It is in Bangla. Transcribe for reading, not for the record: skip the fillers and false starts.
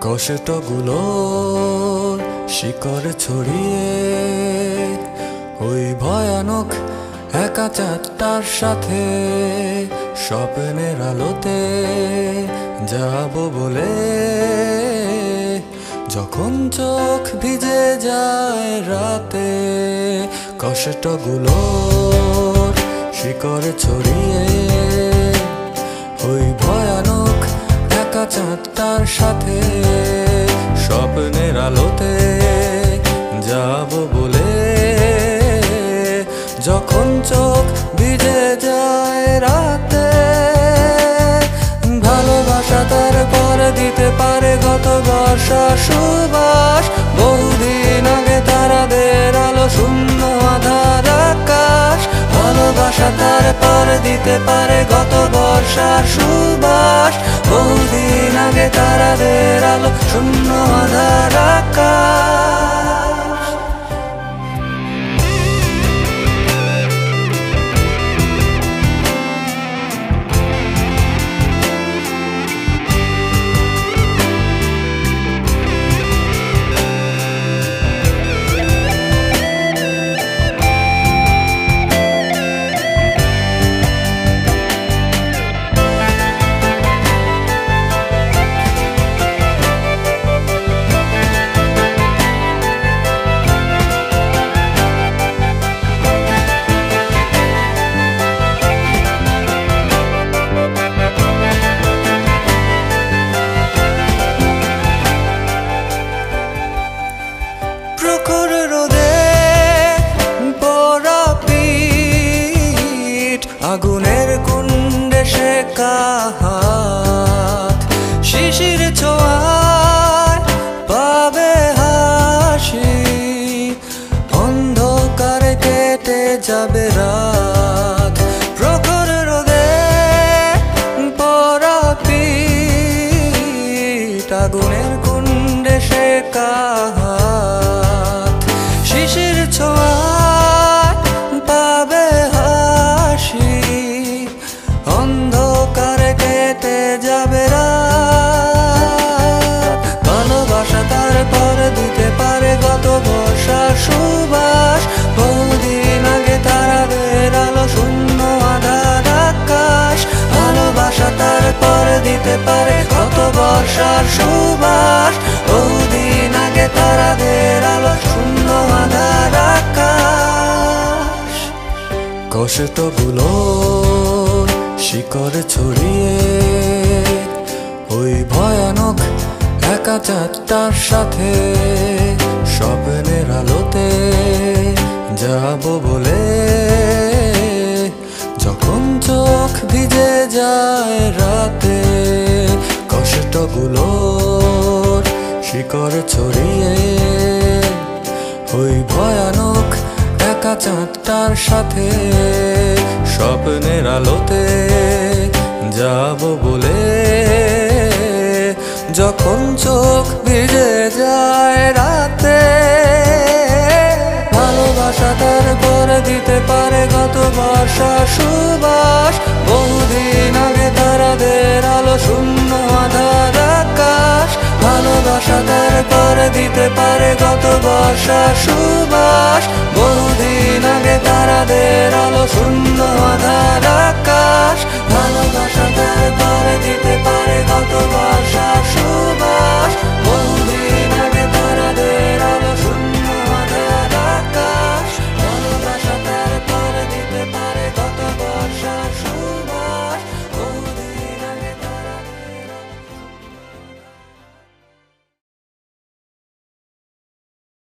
কষ্টগুলোর শিকড় ছড়িয়ে ওই ভয়ানক একা চাঁদটার সাথে স্বপ্নের আলোতে যাব বলে যখন চোখ ভিজে যায় রাতে কষ্টগুলোর শিকড় ছড়িয়ে ওই ভয়ানক একা চাঁদটার সাথে স্বপ্নের আলোতে যাব বলে যখন চোখ ভিজে যায় রাতে ভালোবাসা তার পরে দিতে পারে গত বর্ষার সুবাস বহুদিন আগে তারাদের আলো শূন্য আধার আকাশ ভালোবাসা তার পরে দিতে পারে গত বর্ষার সুবাস বহুদিন আগে তারাদের আলো শূন্য আধার আকাশ আগুনের কুণ্ডে শেখা হাত শিশির ছোঁয়ায় পাবে হাসি অন্ধকারে কেটে যাবে রাত প্রখর রোদে পড়া পিঠ আগুনের কুণ্ডে শেখা হাত শিশির ছোঁয়ায় পাবে অন্ধকারে কেটে যাবে রাত ভালোবাসা তার পরে দিতে পারে গত বর্ষার সুবাস বহুদিন আগে তারাদের আলো শূন্য আধার আকাশ ভালোবাসা তার পরে দিতে পারে গত বর্ষার সুবাস বহুদিন আগে তারাদের আলো শূন্য আধার আকাশ কষ্টগুলোর শিকড় ছড়িয়ে ওই ভয়ানক একা চাঁদটার সাথে স্বপ্নের আলোতে যাব বলে যখন চোখ ভিজে যায় রাতে কষ্টগুলোর শিকড় ছড়িয়ে ওই ভয়ানক একা চাঁদটার সাথে স্বপ্নের আলোতে যাব বলে যখন চোখ ভিজে যায় রাতে ভালোবাসা তার পরে দিতে পারে গত বর্ষার সুবাস বহুদিন আগে তারাদের আলো শূন্য আধার আকাশ ভালোবাসা তার পরে দিতে পারে গত বর্ষার সুবাস বহুদিন আগে তারাদের আলো শূন্য আধার আকাশ ভালোবাসা তার পরে দিতে